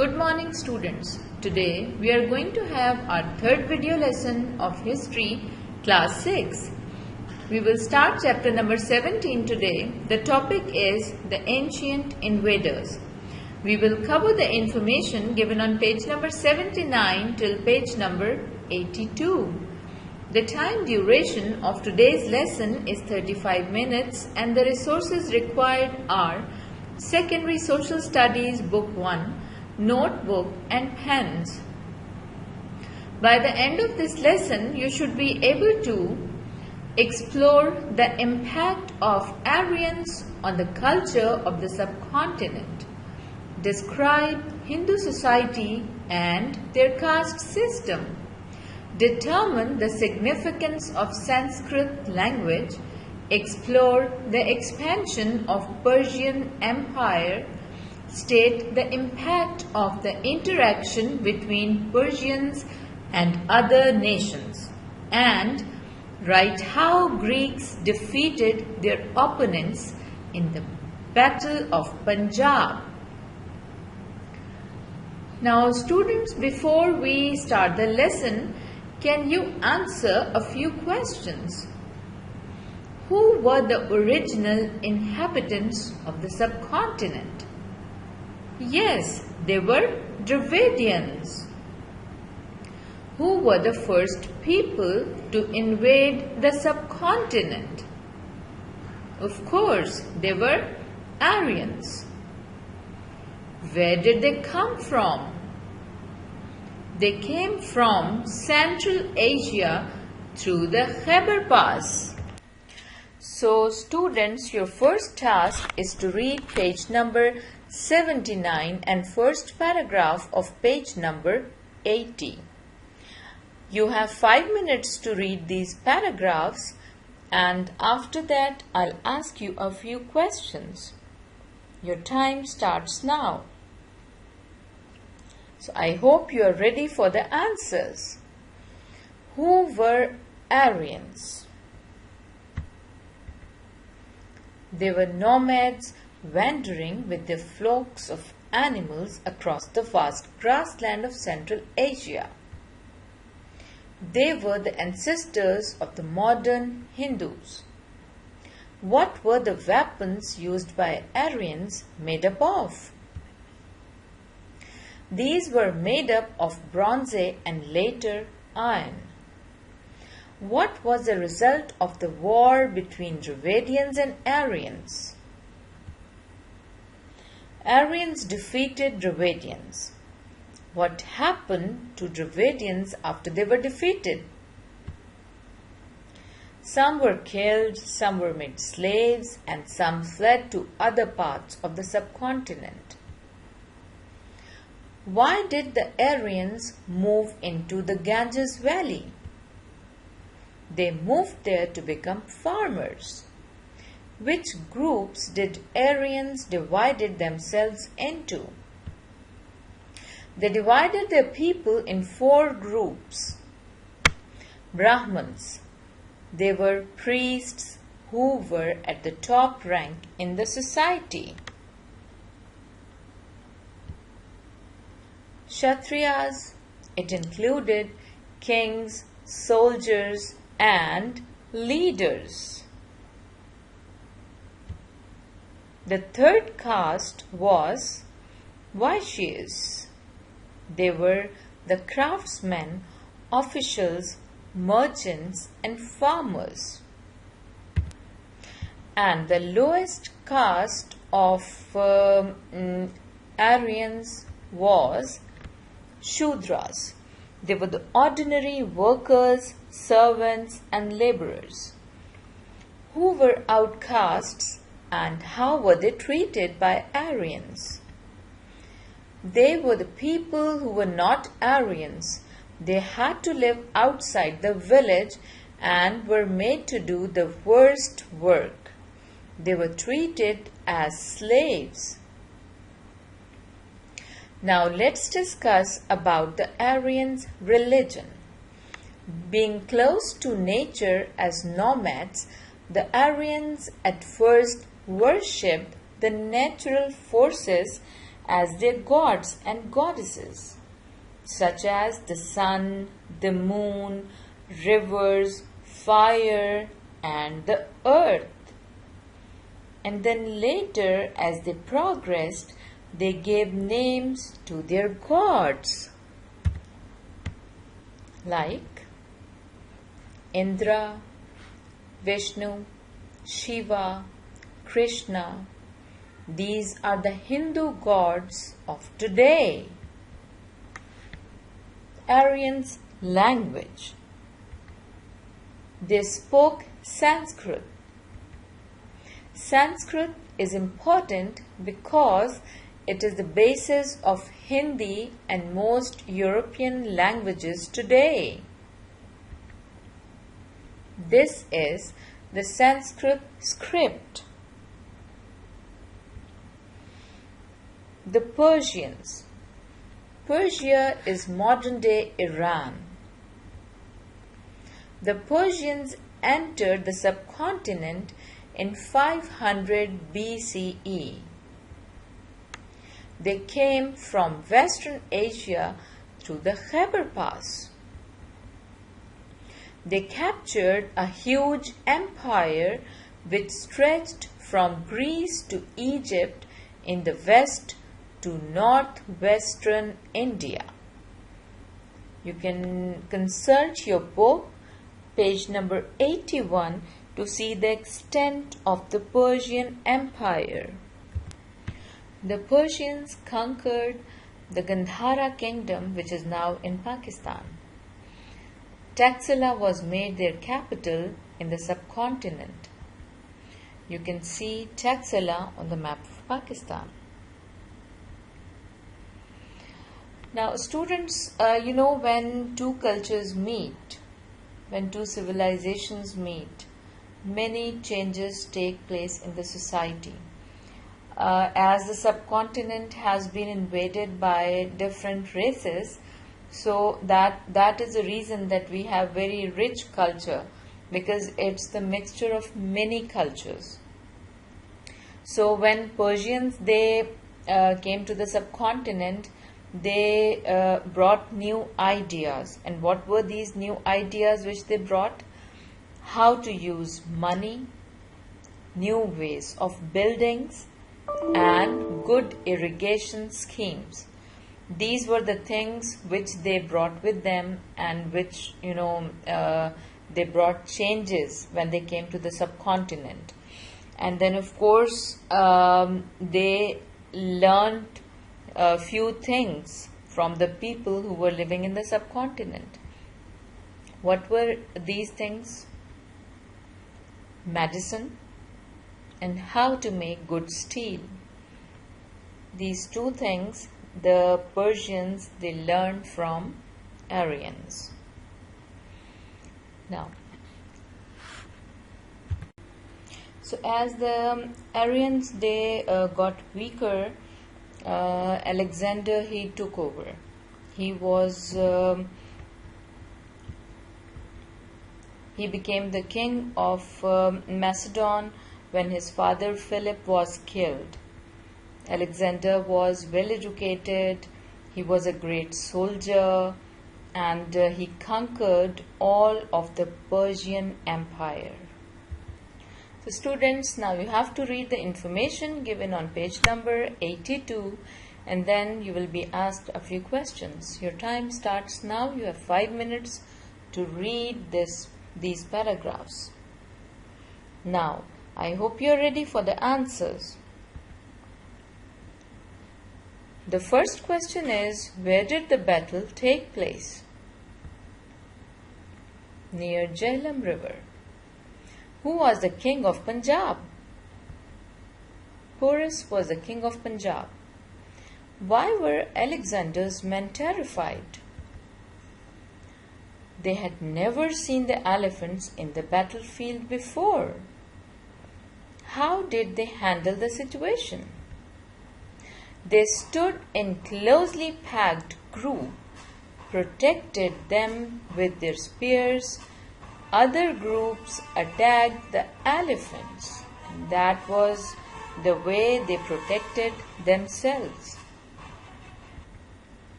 Good morning students. Today we are going to have our third video lesson of history class 6. We will start chapter number 17 today. The topic is the ancient invaders. We will cover the information given on page number 79 till page number 82. The time duration of today's lesson is 35 minutes and the resources required are Secondary Social Studies Book 1, notebook and pens. By the end of this lesson, you should be able to explore the impact of Aryans on the culture of the subcontinent, describe Hindu society and their caste system, determine the significance of Sanskrit language, explore the expansion of Persian Empire, state the impact of the interaction between Persians and other nations, and write how Greeks defeated their opponents in the Battle of Punjab. Now students, before we start the lesson, can you answer a few questions? Who were the original inhabitants of the subcontinent? Yes, they were Dravidians. Who were the first people to invade the subcontinent? Of course, they were Aryans. Where did they come from? They came from Central Asia through the Khyber Pass. So students, your first task is to read page number 79 and first paragraph of page number 80. You have 5 minutes to read these paragraphs, and after that I'll ask you a few questions. Your time starts now. So I hope you are ready for the answers. Who were Aryans? They were nomads wandering with their flocks of animals across the vast grassland of Central Asia. They were the ancestors of the modern Hindus. What were the weapons used by Aryans made up of? These were made up of bronze and later iron. What was the result of the war between Dravidians and Aryans? Aryans defeated Dravidians. What happened to Dravidians after they were defeated? Some were killed, some were made slaves, and some fled to other parts of the subcontinent. Why did the Aryans move into the Ganges Valley? They moved there to become farmers. Which groups did Aryans divide themselves into? They divided their people in 4 groups. Brahmins. They were priests who were at the top rank in the society. Kshatriyas. It included kings, soldiers, and leaders. The third caste was Vaishyas. They were the craftsmen, officials, merchants, and farmers. And the lowest caste of Aryans was Shudras. They were the ordinary workers, servants, and laborers. Who were outcasts and how were they treated by Aryans? They were the people who were not Aryans. They had to live outside the village and were made to do the worst work. They were treated as slaves. Now let's discuss about the Aryans' religion. Being close to nature as nomads, the Aryans at first worshipped the natural forces as their gods and goddesses, such as the sun, the moon, rivers, fire, and the earth. And then later, as they progressed, they gave names to their gods, like Indra, Vishnu, Shiva, Krishna. These are the Hindu gods of today. Aryans' language. They spoke Sanskrit. Sanskrit is important because it is the basis of Hindi and most European languages today. This is the Sanskrit script. The Persians. Persia is modern-day Iran. The Persians entered the subcontinent in 500 BCE. They came from Western Asia through the Khyber Pass. They captured a huge empire which stretched from Greece to Egypt in the west to northwestern India. You can consult your book, page number 81, to see the extent of the Persian Empire. The Persians conquered the Gandhara kingdom, which is now in Pakistan. Taxila was made their capital in the subcontinent. You can see Taxila on the map of Pakistan. Now, students, when two cultures meet, when two civilizations meet, many changes take place in the society. As the subcontinent has been invaded by different races, so that is the reason that we have very rich culture, because it's the mixture of many cultures. So when Persians came to the subcontinent, they brought new ideas. And what were these new ideas which they brought? How to use money, new ways of buildings, and good irrigation schemes. These were the things which they brought with them, and which they brought changes when they came to the subcontinent. And then of course they learned a few things from the people who were living in the subcontinent. What were these things? Medicine and how to make good steel. These two things the Persians, they learned from Aryans. Now, so as the Aryans, they got weaker, Alexander, he took over. He became the king of Macedon when his father Philip was killed. Alexander was well educated, he was a great soldier, and he conquered all of the Persian Empire. So students, now you have to read the information given on page number 82, and then you will be asked a few questions. Your time starts now. You have 5 minutes to read these paragraphs. Now, I hope you are ready for the answers. The first question is, where did the battle take place? Near Jhelum River. Who was the king of Punjab? Porus was the king of Punjab. Why were Alexander's men terrified? They had never seen the elephants in the battlefield before. How did they handle the situation? They stood in closely packed group, protected them with their spears. Other groups attacked the elephants. That was the way they protected themselves.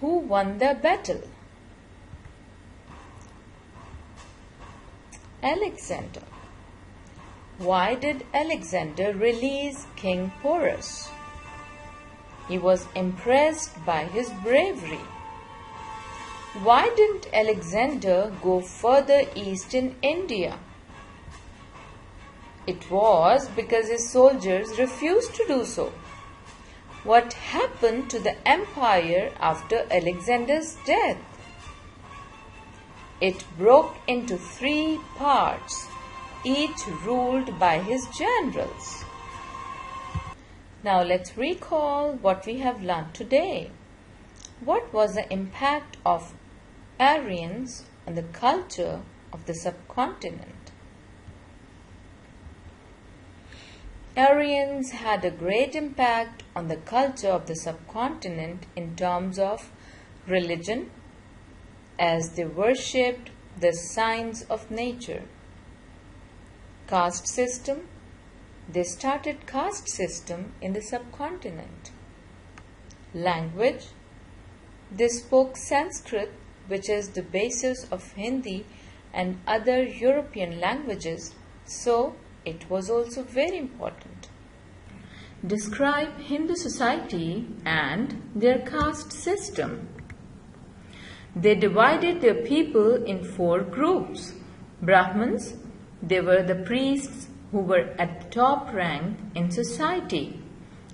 Who won the battle? Alexander. Why did Alexander release King Porus? He was impressed by his bravery. Why didn't Alexander go further east in India? It was because his soldiers refused to do so. What happened to the empire after Alexander's death? It broke into 3 parts, each ruled by his generals. Now let's recall what we have learned today. What was the impact of Aryans on the culture of the subcontinent? Aryans had a great impact on the culture of the subcontinent in terms of religion, as they worshipped the signs of nature. Caste system, they started caste system in the subcontinent. Language, they spoke Sanskrit, which is the basis of Hindi and other European languages, so it was also very important. Describe Hindu society and their caste system. They divided their people in 4 groups. Brahmins, they were the priests who were at the top rank in society.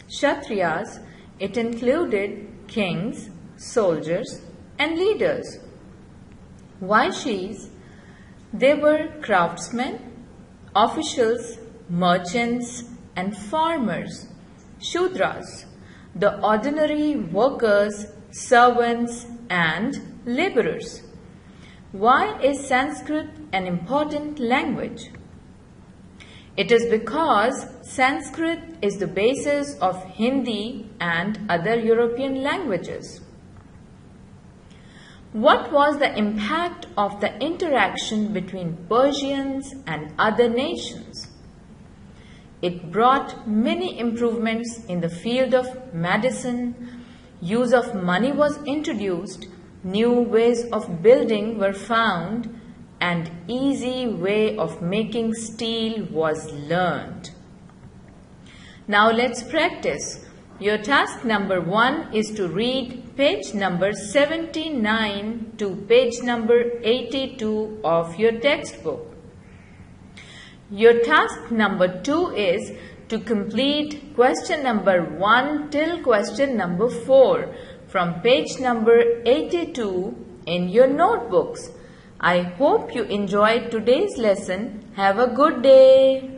Kshatriyas, it included kings, soldiers, and leaders. Vaishyas, they were craftsmen, officials, merchants, and farmers. Shudras, the ordinary workers, servants, and laborers. Why is Sanskrit an important language? It is because Sanskrit is the basis of Hindi and other European languages. What was the impact of the interaction between Persians and other nations? It brought many improvements in the field of medicine. Use of money was introduced, new ways of building were found, and easy way of making steel was learned. Now let's practice. Your task number 1 is to read page number 79 to page number 82 of your textbook. Your task number 2 is to complete question number 1 till question number 4 from page number 82 in your notebooks. I hope you enjoyed today's lesson. Have a good day.